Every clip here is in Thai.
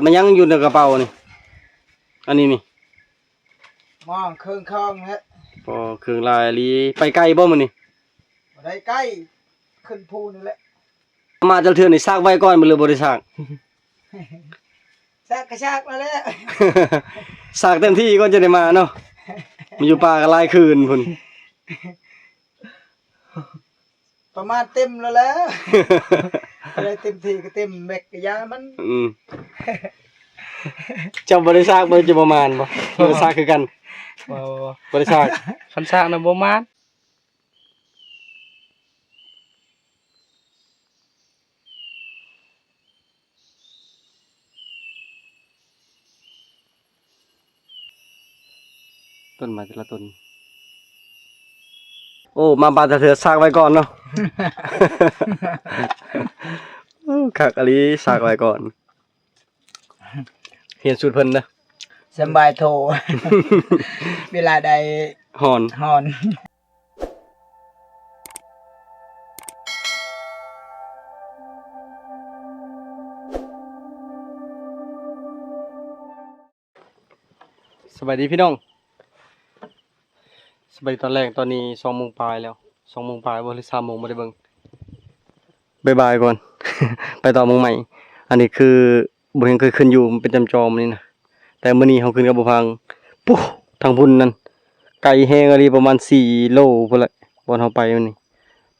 มันยังอยู่ในกระเป๋านี่อันนี้นี่มองเครื่องคองฮะพอเครื่องลายลีไปไกลบ่มื้อนี่ได้ใกล้ขึ้นภูนี่แหละมาจะเทื่อนี่ซากไว้ก่อนบ่หรือบ่ได้ซาก ซากกระชากมาแล้ว ซากเต็มที่ก็จะได้มาเนาะมันอยู่ป่าก็หลายคืนพุ่น ประมาณเต็มแล้วแหละอะไรเต็มที่ก็เต็มแบกกะยามันเจ้าบ่ได้ซากบ่จะประมาณบ่บ่ได้ซากคือกันบ่ได้ซากคันซากน่ะบ่มานต้นไม้แต่ละต้นโอ้มาบาดเถือซากไว้ก่อนเนาะ คักอลีซากไว้ก่อนเห็นสูตรเพิ่นนะ สบายโท เวลาใดหอนสวัสดีพี่น้องสวัสดีตอนแรกตอนนี้2 โมงปลายแล้ว2 โมงปลายบ่หรือ3 โมงบ่ได้เบิ่งบ๊ายก่อน ไปต่อเมืองใหม่อันนี้คือบ่ยังเคยขึ้นอยู่มันเป็นจำจอมนี่นะแต่มื้อนี้เฮาขึ้นกับบ่พังปุ๊ทางพุ่นนั่นไกลแฮงอะลีประมาณ4 โลพุ่นละบ่อนเฮาไปมื้อนี้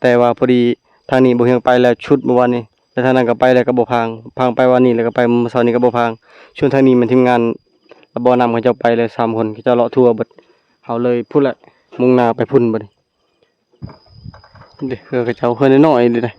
แต่ว่าพอดีทางนี้บ่ยังไปแล้วชุดเมื่อวานนี้แต่ทางนั้นก็ไปแล้วก็บ่พังไปวันนี้แล้วก็ไปเมื่อเช้านี้ก็บ่พังช่วงทางนี้มันทีมงานบ่นำเขาเจ้าไปเลย3 คนเขาเจ้าเลาะทั่วเบิดเฮาเลยพุ่นละมุ่งหน้าไปพุ่นบัดนี้เด้อเขาเจ้าเพิ่นน้อยๆนี่ได้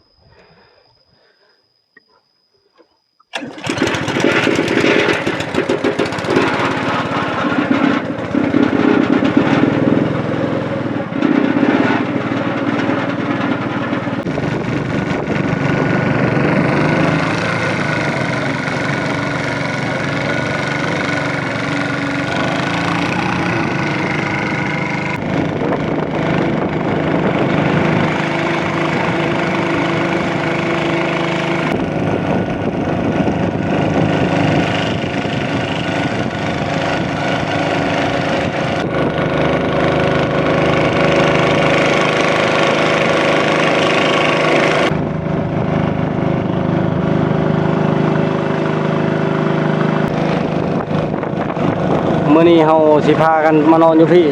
มื้อนี้เฮาสิพากันมานอนอยู่พี่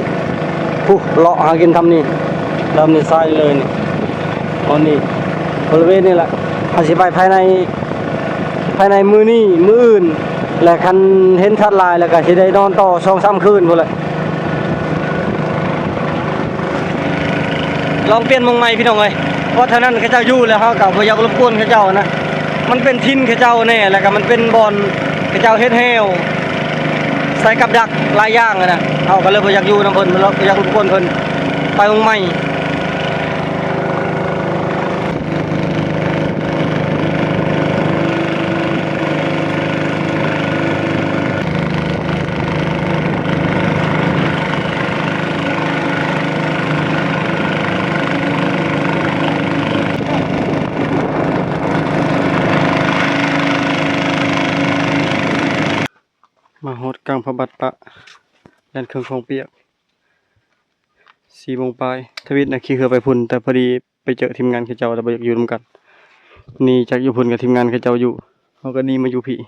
ผู้เลาะหากินทำนี่เริ่มนี่ซ้ายเลยนี่ตอนนี้บริเวณนี้แหละเฮาสิไปภายในมื้อนี้มื้ออื่นและคันเห็นชัดลายแล้วก็สิได้นอนต่อ 2-3 คืนพุ่นแหละลองเปลี่ยนเมืองใหม่พี่น้องเอ้ยเพราะเท่านั้นเขาเจ้าอยู่แล้วเฮาก็บ่อยากรบกวนเขาเจ้านะมันเป็นทินเขาเจ้าแน่แล้วก็มันเป็นบ่อนเขาเจ้าเฮ็ดแฮวใส่กับดักหลายอย่างนะเขาก็เลยบ่อยากอยู่นำเพิ่นแล้วบ่อยากรบกวนเพิ่นไปวงใหม่มาฮอดกลางพระบัดปะแล่นเครื่องของเปียก4 โมงปลายทวิตน่ะขี่เรือไปพุ่นแต่พอดีไปเจอทีมงานเขาเจ้าแล้วบ่อยากอยู่นำกันนี่จากอยู่พุ่นกับทีมงานเขาเจ้าอยู่เฮาก็นี่มาอยู่พี่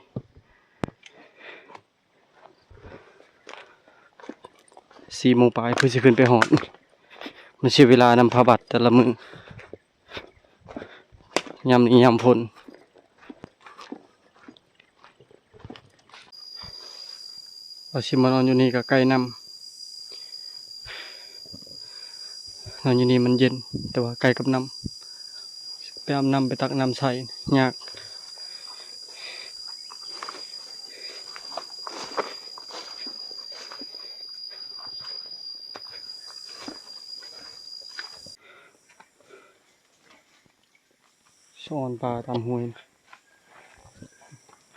4 โมงปลายเพื่อสิขึ้นไปฮอดมันใช้เวลานำพระบัดแต่ละมื้อยามนี้ยามพ้นเราชิมมานอนอยู่นี่ก็ใกล้น้ำนอนอยู่นี่มันเย็นแต่ว่าใกล้กับน้ำไปอาบน้ำไปตักน้ำใส่ยากช้อนปลาตามห้วย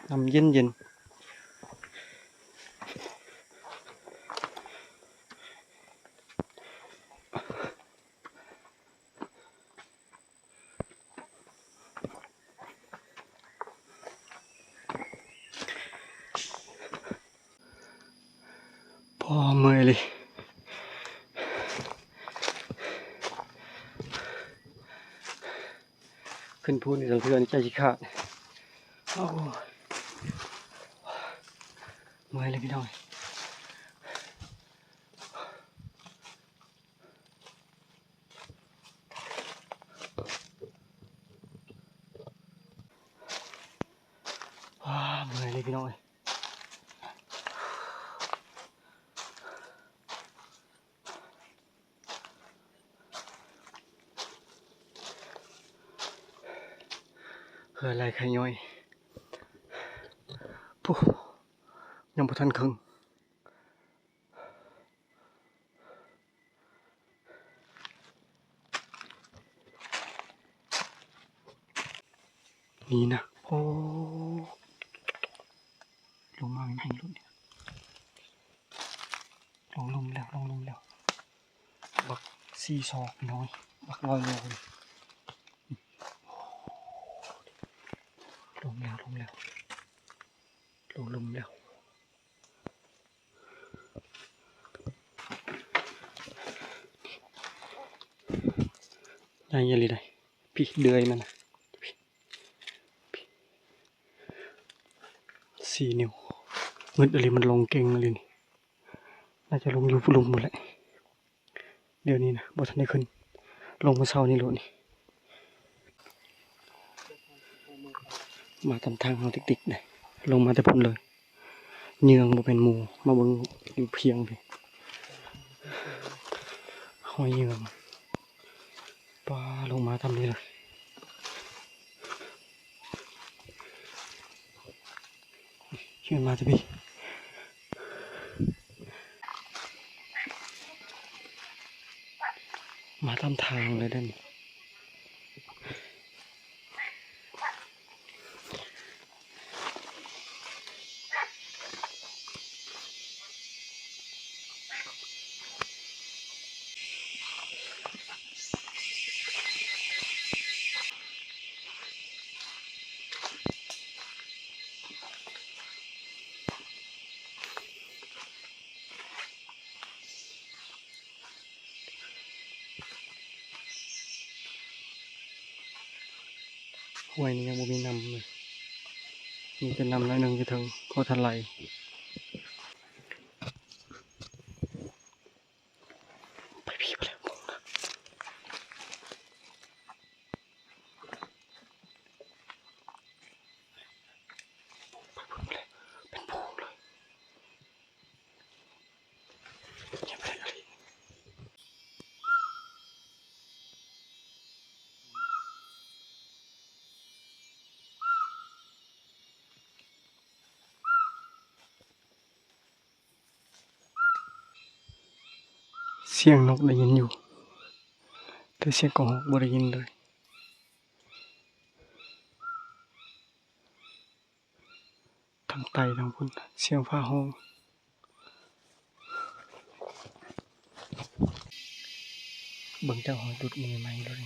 น้ำเย็น อเมื่อยเลยขึ้นพูนในสังเทือนใจสิขาดโอ้เมื่อยเลยพี่น้องเมื่อยเลยพี่น้องเฮ้ยอะไรใครย่อยปุ๊บยังบ่ทันครึ่งนี่นะโอ้ลงมาไม่ให้ลุ้นลงแล้วบักสี่ศอกน้อยบักลอยโลเลยลงแล้วลงแล้วยังยังเลยได้พี่เดือยมันนะสี่นิ้วเงินอะไรมันลงเก่งเลยนี่น่าจะลงอยู่ลุมหมดแหละเดี๋ยวนี้นะบอทันได้ขึ้นลงมาเช้านี่โหลนี่มาตามทางเราติ๊กๆเลยลงมาแต่พุ่นเลยเยืองบ่เป็นหมูมาเบิ่งอยู่เพียงพี่หอยเยืองปลาลงมาทำนี้เลยเชื่อมาจะพี่มาตามทางเลยด้านนี้ห้วยนี้ยังบ่มีน้ำเลยมีแต่น้ำน้อยหนึงจะถึงโคทันไหลไปพี่ไปแล้วไปพุ่นไปเลยเป็นพวงเลยอย่าไปอะไรเสียงนกได้ยินอยู่แต่เสียงกระหอกบ่ได้ยินเลยทางไตทางพุ่นเสียงฟ้าห้องเบิ่งเจ้าหอยดุดมือไม้เลย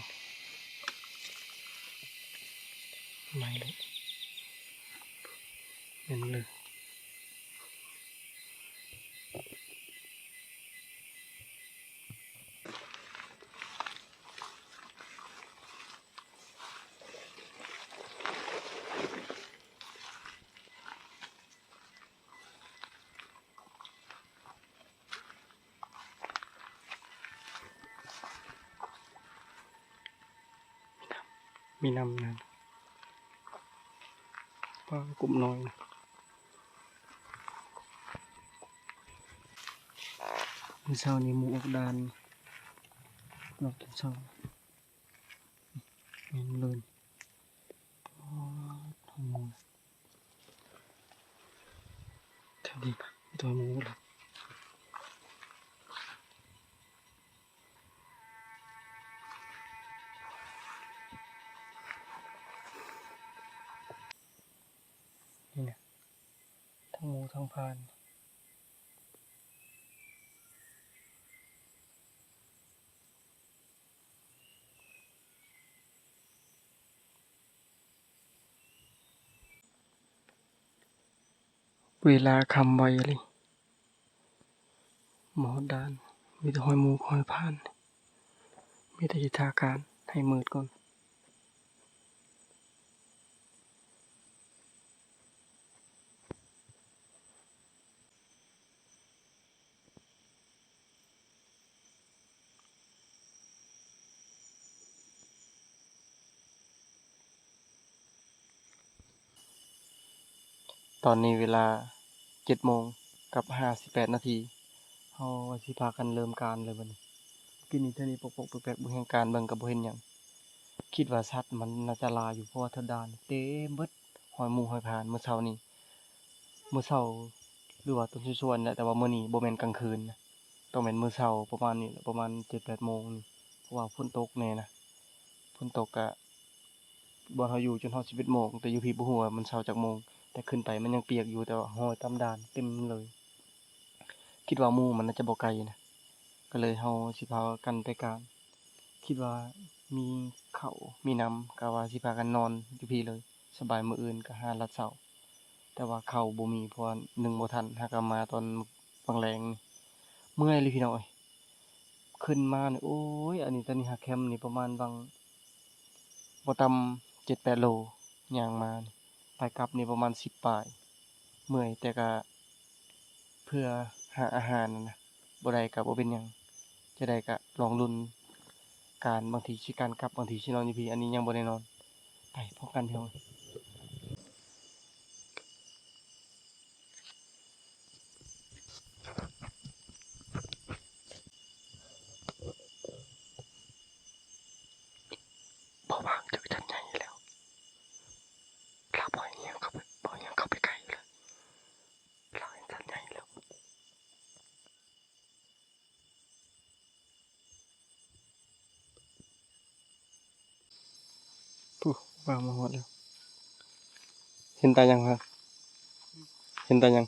ไม้เลยเห็นเลยมีน้ำนั่นปลากลุ่มน้อยนะมื้อเช้านี้หมูออกดานนอกจากเช้าเห็นเลยอ๋อทางหมูแถวนี้ปะตัวหมูเลยนี่นะทั้งหมูทั้งพานเวลาคำไวเลย หมอดานมีแต่หอยหมูหอยผ่านมีแต่จิตาการให้มืดก่อนตอนนี้เวลา7 โมงกับ58 นาทีเฮาสิพากันเริ่มการเลยบัดนี้กินนี่เท่านี้ปกๆแปลกๆบ่แห่งการเบิ่งก็บ่เห็นหยังคิดว่าสัตว์มันน่าจะหลายอยู่เพราะว่าแถวด่านเต็มเบิดหอยหมูหอยผ่านเมื่อเช้านี้มื้อเช้าหรือว่าตอนช่วงๆน่ะแต่ว่ามื้อนี้บ่แม่นกลางคืนนะต้องแม่นมื้อเช้าประมาณนี้แหละประมาณ7-8 โมงนี่เพราะว่าฝนตกแน่นะฝนตกก็บ่เฮาอยู่จนฮอด11 โมงแต่อยู่พี่บ่ฮู้ว่ามันเช้าจักโมงแต่ขึ้นไปมันยังเปียกอยู่แต่ว่าห้อยตามด่านเต็มเลยคิดว่าหมู่มันน่าจะบ่ไกลนะก็เลยเฮาสิพากันไปการคิดว่ามีข้าวมีน้ำก็ว่าสิพากันนอนอยู่พี่เลยสบายมื้ออื่นก็หาลัดเช้าแต่ว่าข้าวบ่มีเพราะว่านึ่งบ่ทันหากเอามาตอนบางแลงนี่เมื่อยเลยพี่น้องเอ้ยขึ้นมานี่โอ๊ยอันนี้ตอนนี้หาแคมป์นี่ประมาณบางบ่ต่ำ7-8 โลย่างมานี่ไปกลับนี่ประมาณ10ปลายเมื่อยแต่ก็เพื่อหาอาหารนั่นนะบ่ได้ก็บ่เป็นหยังจะได้ก็ลองลุ้นการบางทีสิการกลับบางทีสินอนอยู่พี่อันนี้ยังบ่ได้นอนไปพบกันพี่น้องบ่ว่างจะไปจัดใหญ่แล้วลาบ่อยยังเข้าไปบ่ยังเข้าไปใกล้อยู่เลยลาเห็นจัดใหญ่แล้วปุ๊วางมาหมดแล้วเห็นตายังครับเห็นตายัง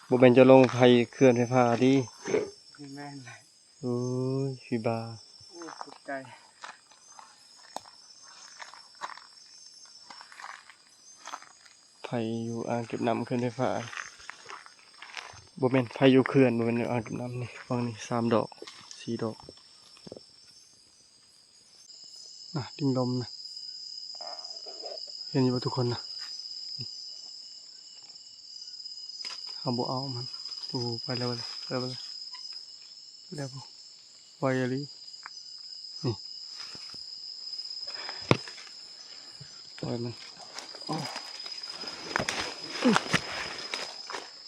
บ่แม่นจะลงไฟเขื่อนไฟฟ้าดิ คือแม่นเลย โอ้ยฟิบา โอ้ตกใจ ไฟอยู่อ่างเก็บน้ำเขื่อนไฟฟ้าบ่แม่นไฟอยู่เขื่อนบ่แม่นอยู่อ่างเก็บน้ำนี่ฟังนี่3 ดอก 4 ดอกลิงลมนะเห็นอยู่บ่ทุกคนนะเอาบ่เอามันโอ้ไปแล้วเลยไปแล้วเลยแล้วบ่ไวอะลินี่ปล่อยมันอ้อ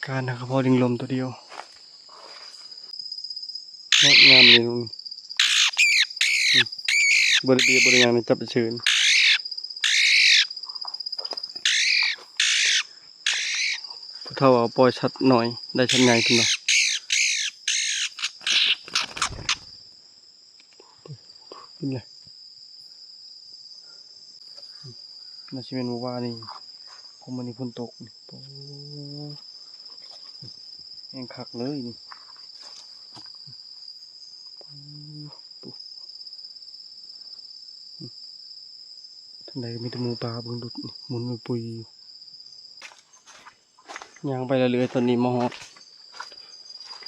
การนะเฉพาะลิงลมตัวเดียวงามเลยลุงบ่ได้เบียบ่ได้หยังนี่จับไปเชิญผู้เฒ่าเอาปล่อยชัดหน่อยได้ชัดใหญ่ขึ้นเนาะขึ้นเลยน่าสิเป็นหมู่บ้านนี่เพราะมื้อนี้ฝนตกนี่โอ้แห้งคักเลยนี่ทางใดมีแต่หมูป่าเบิ่งดุดนี่หมุนไปปุยย่างไปเรื่อยๆตอนนี้มาฮอด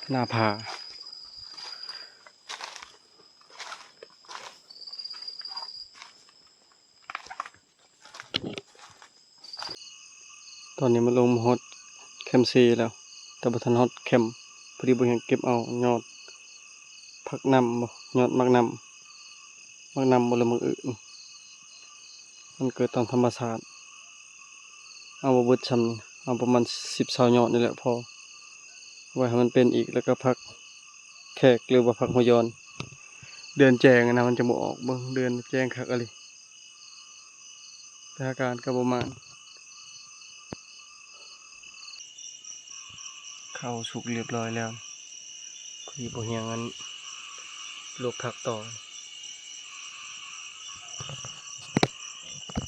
หน้าผาตอนนี้มาลงมาฮอดแคมป์ซีแล้วแต่บ่ทันฮอดแคมป์พอดีบ่เห็นเก็บเอายอดผักนำบ่ยอดมักนำบ่หรือมักอื่นมันเกิดตามธรรมชาติเอาบ่เบิดส่ำนี้เอาประมาณ10-20ยอดนี่แหละพอไว้ให้มันเป็นอีกแล้วก็ผักแขกหรือว่าผักหัวยอน เดือนแจงอะนะมันจะบ่ออกเบิ่งเดือนแจงคักอะลิสถานการณ์ก็ประมาณข้าวสุกเรียบร้อยแล้วพอดีบ่เฮียงงั้นลวกผักต่อ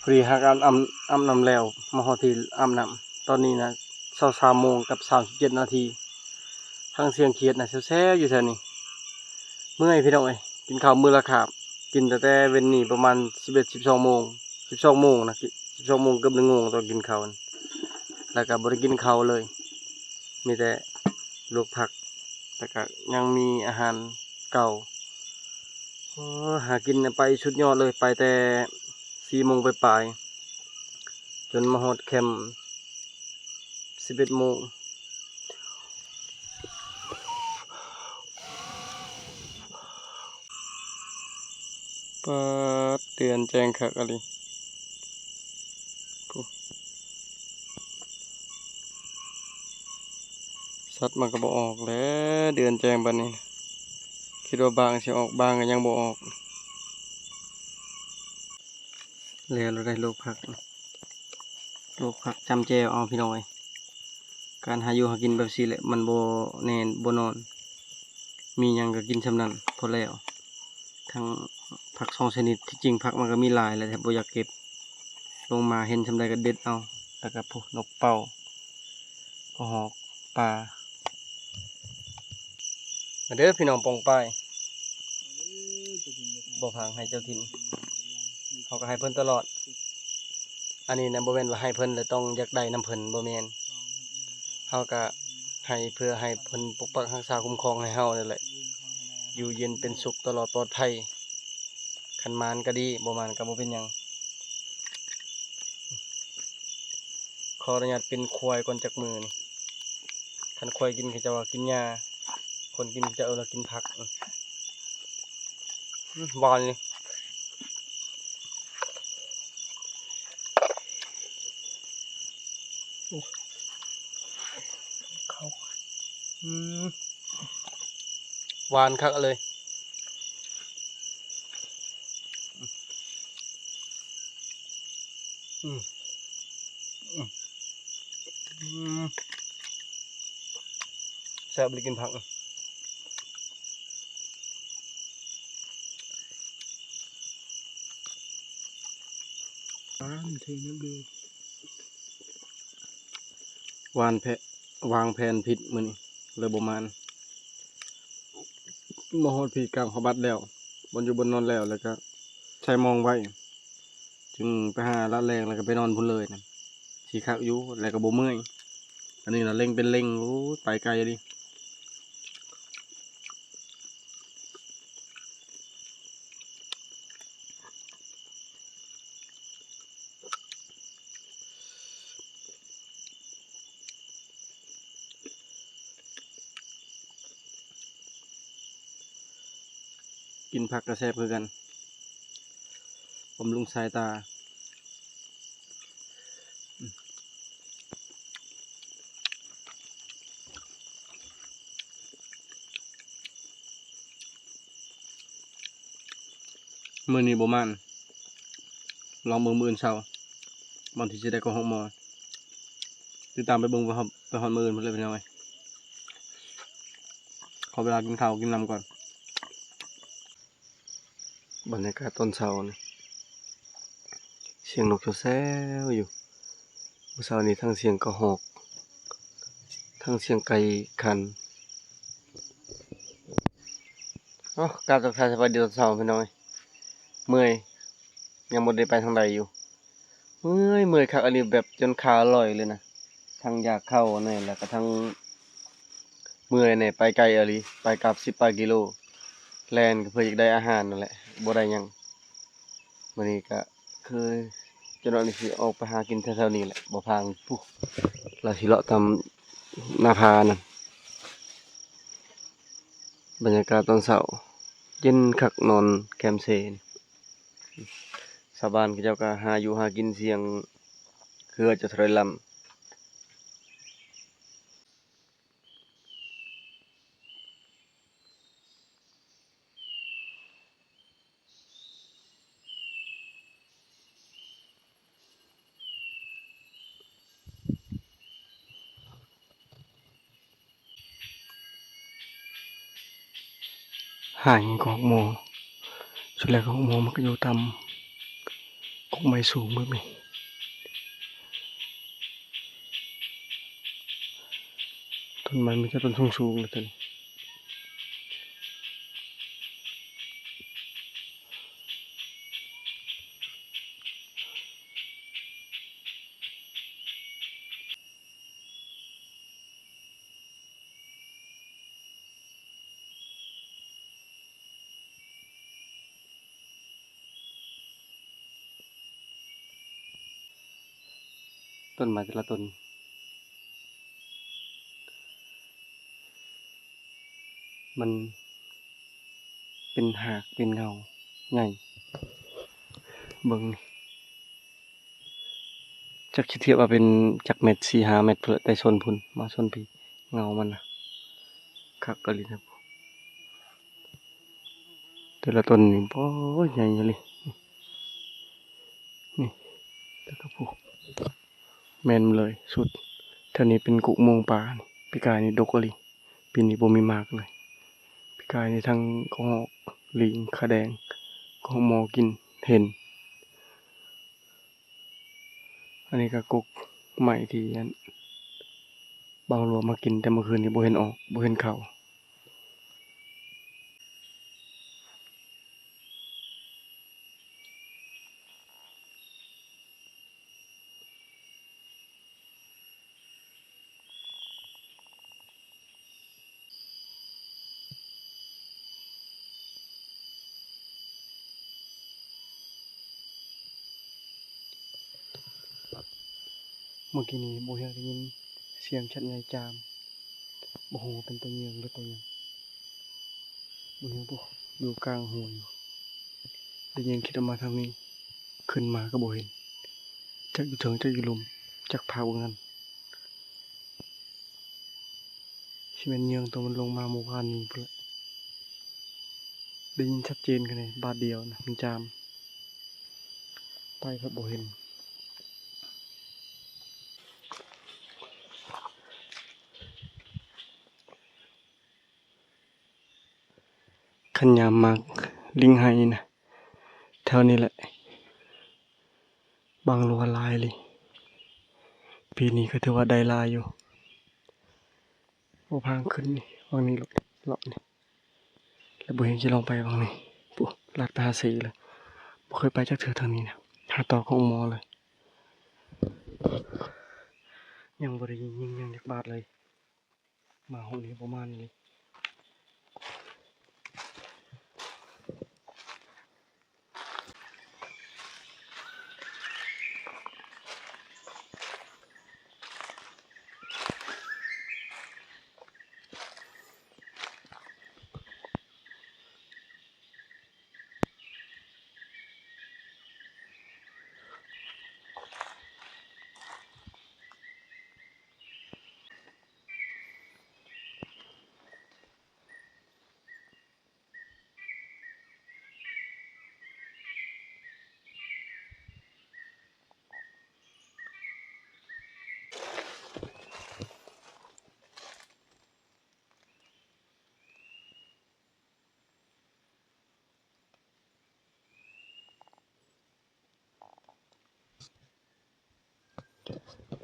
พอดีหากอาบน้ำแล้วมาฮอดที่อาบน้ำตอนนี้นะ23 โมงกับ37 นาทีทางเสียงเขียดนะแซ่ๆอยู่แถวนี้เมื่อยพี่น้องเอ้ยกินข้าวมื้อละคาบกินตั้งแต่เว้นนี่ประมาณ11-12 โมง12 โมงนะ12 โมงเกือบ1 โมงตอนกินข้าว แล้วก็บ่ได้กินข้าวเลย มีแต่ลวกผักแล้วก็ยังมีอาหารเก่าหากินไปชุดยอดเลยไปแต่4 โมงไปปลายๆจนมาฮอดแคมป์11 โมงปาดเตือนแจ้งคักอะไรสัตว์มันก็บ่ออกแล้วเดือนแจ้งบัดนี้คิดว่าบางสิออกบางก็ยังบ่ออกแล้วเราได้ลูกผักจำแจวเอาพี่น้อยการหาอยู่หากินแบบนี้แหละมันบ่แน่นบ่นอน มีหยังก็กินซำนั้นพอแล้วทั้งผัก2 ชนิดที่จริงผักมันก็มีหลายแหละแต่บ่อยากเก็บลงมาเห็นซำใดก็เด็ดเอาแล้วก็พวกนกเป่าก็หอกปลามาเด้อพี่น้องปองป้ายบ่พังให้เจ้าถิ่นเขาก็ให้เพิ่นตลอดอันนี้นะบ่แม่นว่าให้เพิ่นแล้วต้องอยากได้น้ำเพิ่นบ่แม่นเฮาก็ให้เพื่อให้เพิ่นปกปักรักษาคุ้มครองให้เฮานั่นแหละอยู่เย็นเป็นสุขตลอดปลอดภัยคันมานก็ดีบ่มานก็บ่เป็นหยังขออนุญาตเป็นควายก่อนจักมือนี่คันควายกินเขาจะว่ากินหญ้าคนกินจะเอาแล้วกินผักหวานนี่เข้าหวานคักเลยแซ่บเลยกินผักเทน้ำดู วางแผนผิดมื้อนี้เลยบ่มานมาฮอดพี่กลางเขาบัดแล้วบนอยู่บนนอนแล้วก็ใช้มองไว้จึงไปหาละแรงแล้วก็ไปนอนพุ่นเลยนะสิคักอยู่แล้วก็บ่เมื่อยอันนี้น่ะเล็งเป็นเล็งโอ้ไปไกลดิกินผักกระแซบคือกันบำรุงสายตามื้อนี้บ่มานลองเบิ่งมื้ออื่นเช้าบางทีสิได้ก็6 โมงติดตามไปเบิ่งไปฮอดมื้ออื่นพุ่นเลยพี่น้อยขอเวลากินข้าวกินน้ำก่อนบรรยากาศตอนเช้านี่เสียงนกแซวๆอยู่เมื่อเช้านี้ทั้งเสียงกระหอกทั้งเสียงไก่ขันกราบทักทายสวัสดีตอนเช้าพี่น้อยเมื่อยยังบ่ได้ไปทางใดอยู่เมื่อยคักอันนี้แบบจนขาลอยเลยนะทั้งอยากเข้านี่แล้วก็ทั้งเมื่อยนี่ไปไกลอะลิไปกลับ10 กว่ากิโลแล่นก็เพื่ออยากได้อาหารนั่นแหละบ่ได้หยังมื้อนี้ก็คือจนว่านี่สิออกไปหากินแถวๆนี้แหละบ่พางปุ๊เราสิเลาะตามหน้าผานั่นบรรยากาศตอนเช้าเย็นคักนอนแคมป์เซนชาวบ้านเขาเจ้าก็หาอยู่หากินเสียงคือจะถอยลำห่างกอกโมสุดแล้วกอกโมมันก็อยู่ต่ำกกไม้สูงเบิ่นี่ต้นไม้มีแต่ต้นสูงๆเลยท่าน ต้นไม้แต่ละต้นมันเป็นหากเป็นเงาใหญ่เบิ่งนี่จักสิเทียบว่าเป็นจักเม็ด4-5เม็ดพุ่นแหละแต่ชนพุ่นมาชนพี่เงามันน่ะคักกะลิครับแต่ละต้นนี่โอ้ยใหญ่เลยนี่แล้วก็ผูกแม่นเลยสุดเท่านี้เป็นกุโมงป่านี่ปีกายนี่ดกกะลิปีนี้บ่มีมากเลยปีกายนี่ทั้งกระหอกลิงขาแดงของหมอกินเห็นอันนี้ก็กุกใหม่ที่อันบางรัวมากินแต่เมื่อคืนนี้บ่เห็นออกบ่เห็นเข้าเมื่อกี้นี้บ่เห็นได้ยินเสียงชัดใหญ่จามบ่ฮู้ว่าเป็นตัวเงียงหรือตัวหยังบ่เห็นบ่อยู่กลางหัวอยู่ได้ยินคิดออกมาทางนี้ขึ้นมาก็บ่เห็นจักอยู่เถิงจักอยู่หลุมจักพาบ่งั้นสิแม่นเงียงตัวมันลงมาเมื่อวานนี้พุ่นแหละได้ยินชัดเจนกันเลยบาดเดียวนะมันจามไปครับบ่เห็นคันยามมากลิงไห้นะแถวนี้แหละบางรัวหลายเลยปีนี้ก็ถือว่าได้หลายอยู่บ่พางขึ้นนี่วังนี้ลูกเลาะนี่แล้วบ่เห็นสิลองไปวังนี้ปุ๊ลาดไปหาสีเลยบ่เคยไปจักเทื่อทางนี้นะหาต่อของหมอเลยยังบ่ได้ยิงยังจักบาทเลยมาห้องนี้ประมาณนี้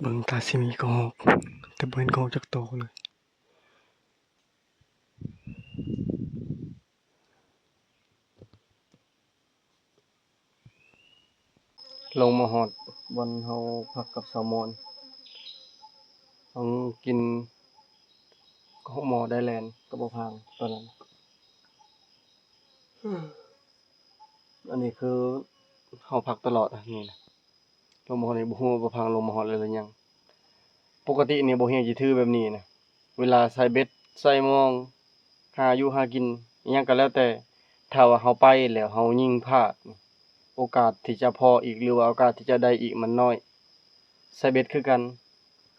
เบิ่งตาสิมีกระหอกแต่บ่เห็นกระหอกจักโตเลยลงมาฮอดบอนเฮาพักกับสาวมอนต้องกินของหมอได้แลนด์ก็บ่พังตอนนั้นอันนี้คือเฮาพักตลอดอะนี่นะลงมาฮอดนี่บ่ฮู้ว่าบ่พังลงมาฮอดเลยหรือยังปกตินี่บ่เฮียสิถือแบบนี้นะเวลาใส่เบ็ดใส่มองหาอยู่หากินอิหยังก็แล้วแต่ถ้าว่าเฮาไปแล้วเฮายิงพลาดนี่โอกาสที่จะพออีกหรือว่าโอกาสที่จะได้อีกมันน้อยใส่เบ็ดคือกัน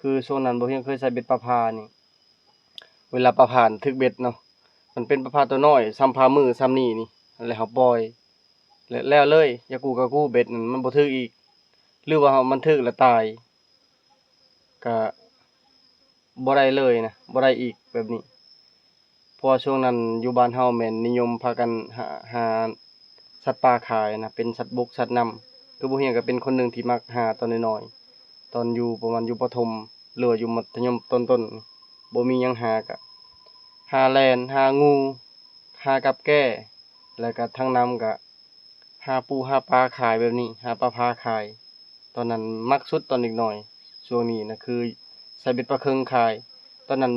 คือช่วงนั้นบ่เฮียงเคยใส่เบ็ดปลาพานี่เวลาปลาพาถึกเบ็ดเนาะมันเป็นปลาพาตัวน้อยซ้ำพามือซ้ำนี่นี่แล้วเฮาปล่อยแล้วเลยอย่ากูก็กูเบ็ดนั่นมันบ่ถึกอีกหรือว่าเฮามันถึกแล้วตายก็บ่ได้เลยนะบ่ได้อีกแบบนี้เพราะว่าช่วงนั้นอยู่บ้านเฮาแม่นนิยมพากันหาสัตว์ป่าขายนะเป็นสัตว์บกสัตว์น้ำคือบ่เฮียงก็เป็นคนหนึ่งที่มักหาตอนน้อยๆตอนอยู่ประมาณอยู่ประถมหรือว่าอยู่มัธยมต้นๆบ่มีหยังหาก็หาแล่นหางูหากับแก้แล้วก็ทางน้ำก็หาปูหาปลาขายแบบนี้หาปลาพาขายตอนนั้นมักสุดตอนเด็กน้อยช่วงนี้นะคือใส่เบ็ดปลาเคิงขายตอนนั้น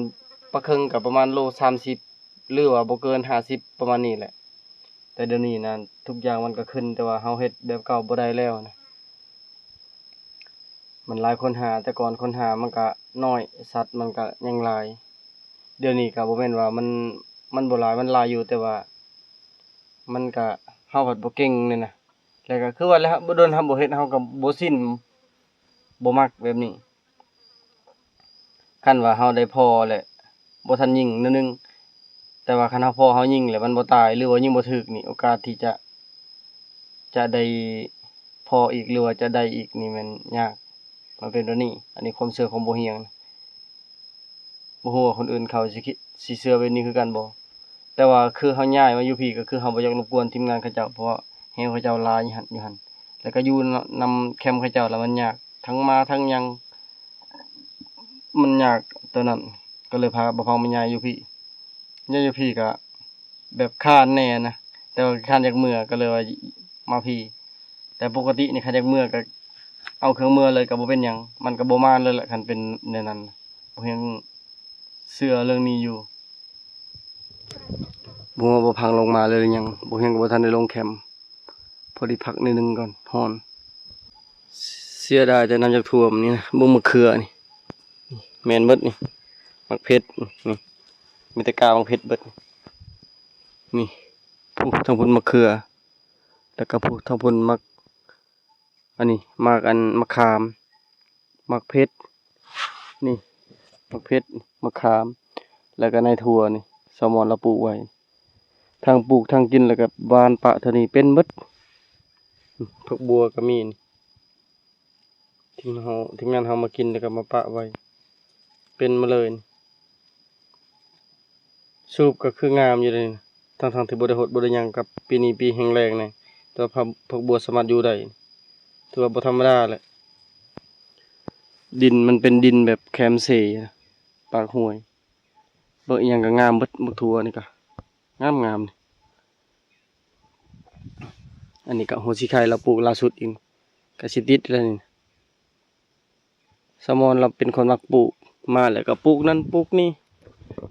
ปลาเคิงก็ประมาณโล30หรือว่าบ่เกิน50ประมาณนี้แหละแต่เดี๋ยวนี้นะทุกอย่างมันก็ขึ้นแต่ว่าเฮาเฮ็ดแบบเก่าบ่ได้แล้วนะ มันหลายคนหาแต่ก่อนคนหามันก็น้อยสัตว์มันก็ยังหลาย เดี๋ยวนี้ก็บ่แม่นว่ามันบ่หลายมันหลายอยู่แต่ว่ามันก็เฮาก็บ่เก่งนี่นะแล้วก็คือว่าแล้วบ่โดนทำบ่เฮ็ดเฮาก็บ่สิ้นบ่มักแบบนี้คันว่าเฮาได้พอแหละบ่ทันยิงนิดนึงแต่ว่าคันเฮาพอเฮายิงแล้วมันบ่ตายหรือว่ายิงบ่ถึกนี่โอกาสที่จะได้พออีกหรือว่าจะได้อีกนี่มันยากมันเป็นแบบนี้อันนี้ความเชื่อของบ่เฮียงนะบ่ฮู้ว่าคนอื่นเขาสิคิดสิเชื่อแบบนี้คือกันบ่แต่ว่าคือเฮาย้ายมาอยู่พี่ก็คือเฮาบ่อยากรบกวนทีมงานเขาเจ้าเพราะว่าแฮงเขาเจ้าหลายอยู่หั่นแล้วก็อยู่นำแคมป์เขาเจ้าแล้วมันยากทั้งมาทั้งหยังมันยากตัวนั้นก็เลยพาบ่พามาย้ายอยู่พี่ย้ายอยู่พี่ก็แบบค้านแน่นะแต่ว่าค้านจากเมื่อก็เลยว่ามาพี่ แต่ปกตินี่คันอยากเมื่อก็เอาเครื่องมือเลยก็บ่เป็นหยังมันก็บ่มานเลยแหละคันเป็นแนวนั้นบ่ยังเชื่อเรื่องนี้อยู่บ่ว่าบ่พังลงมาเลยหรือหยังบ่ยังก็บ่ทันได้ลงแคมป์พอดีพักนิดนึงก่อนร้อนเสียดายแต่น้ำจากท่วมนี่นะบ่มะเขือนี่แม่นเบิดนี่มักเพชรนี่มีแต่กามักเพชรเบิดนี่ผู้ทั้งพุ่นมะเขือแล้วก็ผู้ทั้งพุ่นมักอันนี้มักอันมะขามมักเพชรนี่มักเพชรมะขามแล้วก็ในถั่วนี่แซลมอนเราปลูกไว้ทางปลูกทางกินแล้วก็บานปะเท่านี้เป็นเบิดผักบัวก็มีนี่ทีมงานเฮามากินแล้วก็มาปะไว้เป็นมาเลยนี่สรุปก็คืองามอยู่เลยทั้งที่บ่ได้หดบ่ได้หยังกับปีนี้ปีแห้งแล้งนี่แต่ว่าผักบัวสามารถอยู่ได้ถือว่าบ่ธรรมดาแหละดินมันเป็นดินแบบแคมเซนะปากห้วยเบิ่งอีหยังก็งามเบิดบักทั่วนี่ก็งามนี่อันนี้ก็โหสิไข่เราปลูกล่าสุดเองก็สิติดแล้วนี่สมอนเราเป็นคนมักปลูกมาแล้วก็ปลูกนั่นปลูกนี่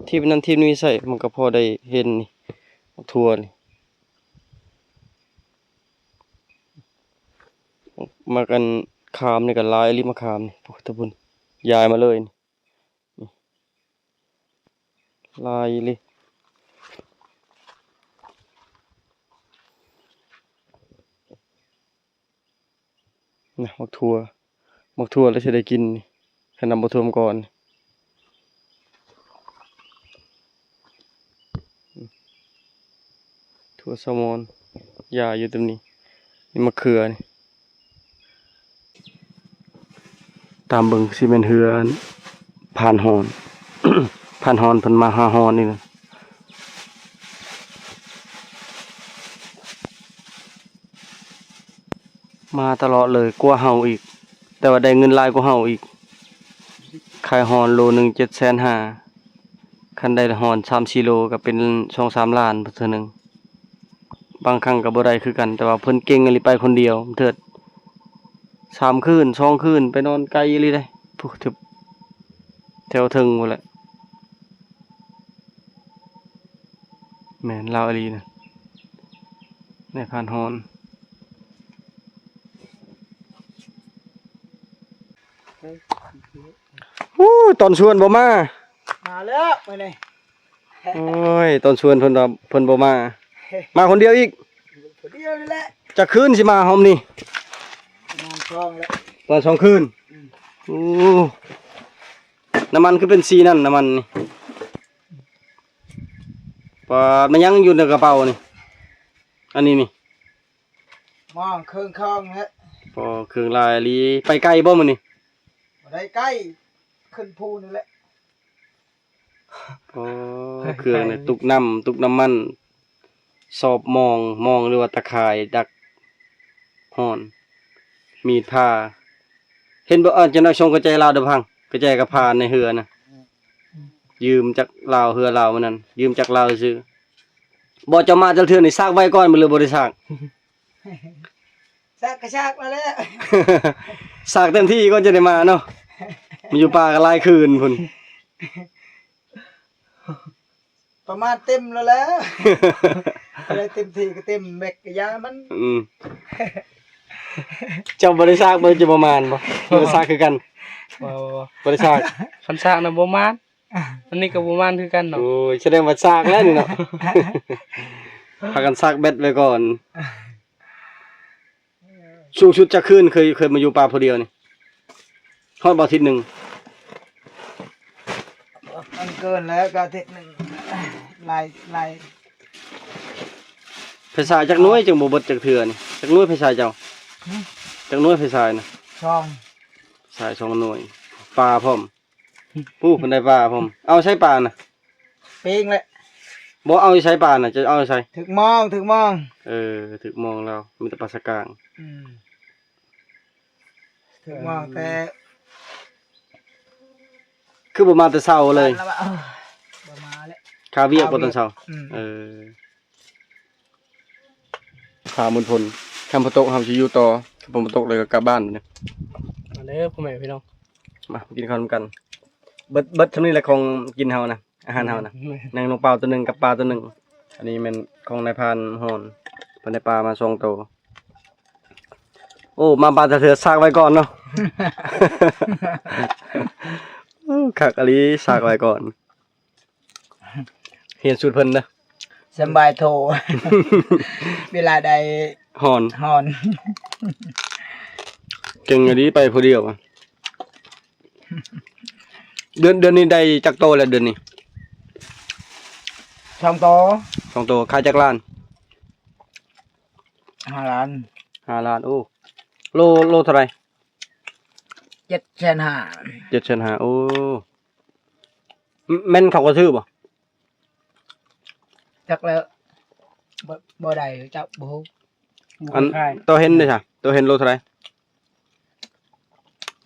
ที่นั้นที่นี้ใส่มันก็พอได้เห็นนี่บักทั่วนี่มากันขามนี่ก็หลายลิมะขามนี่โอ้ตะบุญยายมาเลยนี่ลายเลยนะมักทั่วแล้วจะได้กินนี่ขนำบักทั่วมาก่อนทั่วแซลมอนยาอยู่ตรงนี้นี่มะเขือนี่ตามเบิ่งสิเป็นเฮือนผ่านหอน ผ่านหอนเพิ่นมาหาหอนนี่นะมาตลอดเลยกว่าเฮาอีกแต่ว่าได้เงินหลายกว่าเฮาอีกขายหอนโลนึง750,000คันได้หอน3-4 โลก็เป็น2-3 ล้านเทื่อนึงบางครั้งก็บ่ได้คือกันแต่ว่าเพิ่นเก่งอีหลีไปคนเดียวเถิด3 คืน2 คืนไปนอนไกลอีหลีเด้พุทึบแถวถึงพู้นแหละแม่นลาวอีหลีนะในผ่านหอนฮู้ตอนชวนบ่มา มาแล้วไปเลย โอ้ยตอนชวนเพิ่นว่าเพิ่นบ่มา มาคนเดียวอีก คนเดียวนี่แหละ จะคืนสิมาหอมนี่ นอนช่องแล้ว ตอน2 คืนโอ้น้ำมันคือเป็นสีนั่นน้ำมันนี่ปาดมันยังอยู่ในกระเป๋านี่อันนี้นี่ มองเครื่องข้องฮะ พอเครื่องลายลีไปไกลบ่มื้อนี่ บ่ได้ใกล้ขึ้นภูนี่แหละ อ๋อเครื่องนี่ตุกน้ำมันสอบมองหรือว่าตะข่ายดักฮ้อน มีดผ้าเห็นบ่จะน้อยชงกระจายลาวเด้อพังกระจายกระพานในเรือนะยืมจากลาวเรือลาวมันนั่นยืมจากลาวซื้อบ่จะมาจักเทื่อนี่ซากไว้ก่อนบ่หรือบ่ได้ซาก ซักกระชากมาแล้ว ซากเต็มที่ก็จะได้มาเนาะมันอยู่ป่าก็หลายคืนพุ่น ประมาณเต็มแล้วแหล้ว อะไรเต็มที่ก็เต็มแบกกะยามัน อืม เจ้าบ่ได้ซากบ่จะประมาณบ่บ่ได้ซากคือกัน บ่ บ่ได้ซาก คันซากน่ะบ่มานอันนี้ก็บ่มานคือกันเนาะ โอ้ยแสดงว่าซากแล้วนี่เนาะ พากันซากเบ็ดไว้ก่อนสูงสุดจะขึ้นเคยมาอยู่ป่าผู้เดียวนี่ฮอดบ่อาทิตย์หนึง มันเกินแล้วก็อาทิตย์หนึงลาย ภาษาจักหน้อยจังบ่เบิดจักเทื่อนี่จักหน้อยภาษาเจ้าจักหน้อยภาษาน่ะ ช่อง ภาษา2หน่วยปลาพร้อมผู้เพิ่นได้ปลาพร้อมเอาใช้ปลาน่ะ ปิ้งเลย บ่เอาใช้ปลาน่ะจะเอาใช้ ถึกมอง ถึกมองแล้วมีแต่ปลาสกาง ถึกมองแต่ คือบ่มาแต่เช้าเลย แล้วบ่มาแล้ว คาเวียกบ่ตอนเช้า ขามุนพลคำพะโตกทำชิอยูต่อคำพะโตกเลยก็กลับบ้านเนี่ย มาเด้อพ่อแม่พี่น้อง มากินข้าวนำกัน เบิดเท่านี้แหละของกินเฮานะอาหารเฮานะนางนกเปล่าตัวหนึ่งกับปลาตัวหนึ่งอันนี้เป็นของนายพรานหอนเพิ่นได้ปลามา2ตัวโอ้มาปลาตะเถือซากไว้ก่อนเนาะ คักอลีซากไว้ก่อนเห็นสูตรเพิ่นนะ สำบายโท เวลาใด หอน หอน เก่งอลีไปผู้เดียวอะเดือนนี้ได้จักโตแล้วเดือนนี้ ช่องโต 2ตัวขายจักล้าน 5 ล้าน 5 ล้านโอ้โลเท่าไหร่ 7,500,000 7,500โอ้แม่นเขาก็ซื้อบ่ จักแล้วบ่ได้จักบ่ฮู้ อันตัวเห็นเด้อจ้ะตัวเห็นโลเท่าไหร่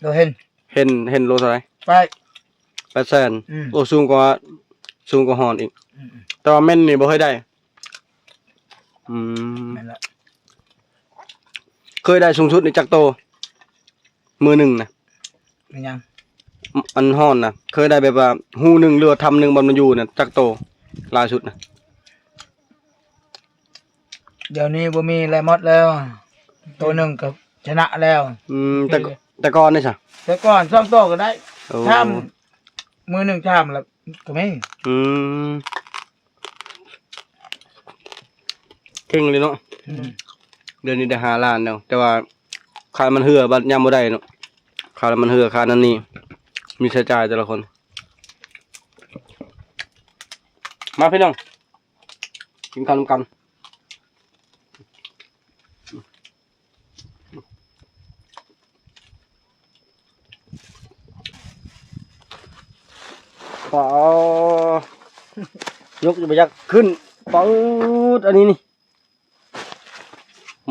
โดเห็น เห็นโลเท่าไหร่ ไป 800,000โอ้สูงกว่าหอนอีก อืม แต่ว่าแม่นนี่บ่เคยได้นั่นแหละ เคยได้สูงสุดนี่จักโตมือหนึ่งนะ มันยัง อันหอนน่ะเคยได้แบบว่าฮู้หนึงหรือว่าทำหนึงบ่มันอยู่น่ะจักโตล่าสุดน่ะ เดี๋ยวนี้บ่มีอะไรหมดแล้ว ตัวหนึงก็ชนะแล้ว แต่ก่อนนี่จ้ะ แต่ก่อนซ่อมโตก็ได้ โอ้ ทำมือหนึ่งทำแล้วก็ไม่ อืมเก่งเลยเนาะ เดือนนี้ได้5 ล้านแล้วแต่ว่าค่ามันเหือบัดยามบ่ได้เนาะค่ามันเหือค่านั้นนี่มีใช้จ่ายแต่ละคน มาพี่น้องกินข้าวนำกันป๋อยกจะไปยักขึ้นป๊ดอันนี้นี่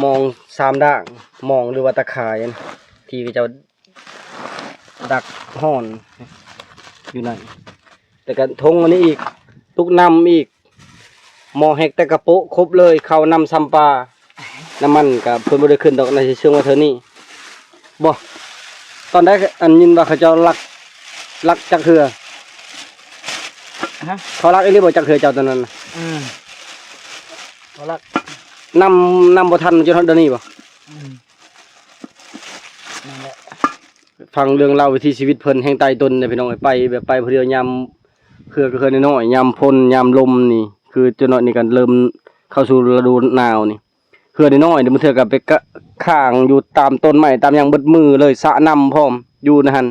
มอง3ด่างมองหรือว่าตะข่ายนะที่ก็จะดักห่อนอยู่นั่นแต่กันทงอันนี้อีกตุกนำอีกมองแหกแต่กระโปะครบเลยเขานำซัมปลาน้ำมันกับเพิ่นบ่ได้ขึ้นดอกในเชิงว่าเธอนี่บ่ตอนได้อันยินว่าเขาเจ้าลักจักเถือ ฮะ เขาลักไอ้นี่บ่จักเถือเจ้าตอนนั้นน่ะ เอาละ นำบ่ทันจนฮอดเดี๋ยวนี้บ่ นั่นแหละ ฟังเรื่องเล่าวิถีชีวิตเพิ่นแห่งใต้ต้นเนี่ยพี่น้องเอ้ยไปแบบไปผู้เดียวยามเครือก็เคยน้อยๆยามพ่นยามลมนี่คือจนน้อยนี่ก็เริ่มเข้าสู่ฤดูหนาวนี่เครือน้อยๆเดี๋ยวมันเถื่อก็ไปกะข้างอยู่ตามต้นไม้ตามหยังเบิดมือเลยสระน้ำพร้อมอยู่นะหั่น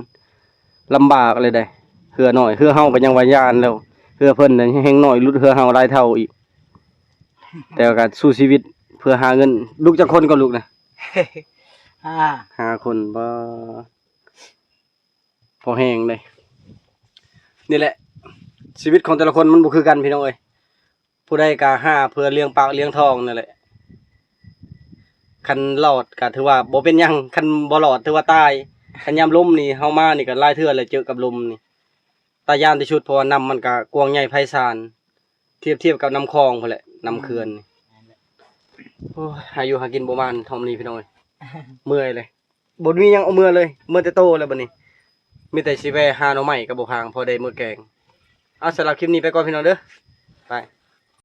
ลำบากเลยได้เครือน้อยเครือเฮาก็ยังว่าย่านแล้วเครือเพิ่นน่ะแฮงน้อยรุดเครือเฮาหลายเท่าอีก แต่ก็สู้ชีวิตเพื่อหาเงินลูกจักคนก็ลูกนะ 5 คนบ่พอแห้งเลยนี่แหละ ชีวิตของแต่ละคนมันบ่คือกันพี่น้องเอ้ยผู้ใดก็หาเพื่อเลี้ยงปากเลี้ยงท้องนั่นแหละคันรอดก็ถือว่าบ่เป็นหยังคันบ่รอดถือว่าตายคันยามลมนี่เฮามานี่ก็หลายเทื่อเลยเจอกับลมนี่ตายานที่สุดเพราะว่าน้ำมันก็กว้างใหญ่ไพศาลเทียบกับน้ำคลองพุ่นแหละน้ำเขื่อนนี่โอ้ยหาอยู่หากินบ่มานเท่านี้พี่น้องเอ้ยเมื่อยเลยบ่มีหยังเอาเมื่อเลยเมื่อแต่โตแล้วบัดนี้มีแต่สิแวหาหน่อไม้กับบ่พางพอได้มื้อแกงเอาสำหรับคลิปนี้ไปก่อนพี่น้องเด้อไป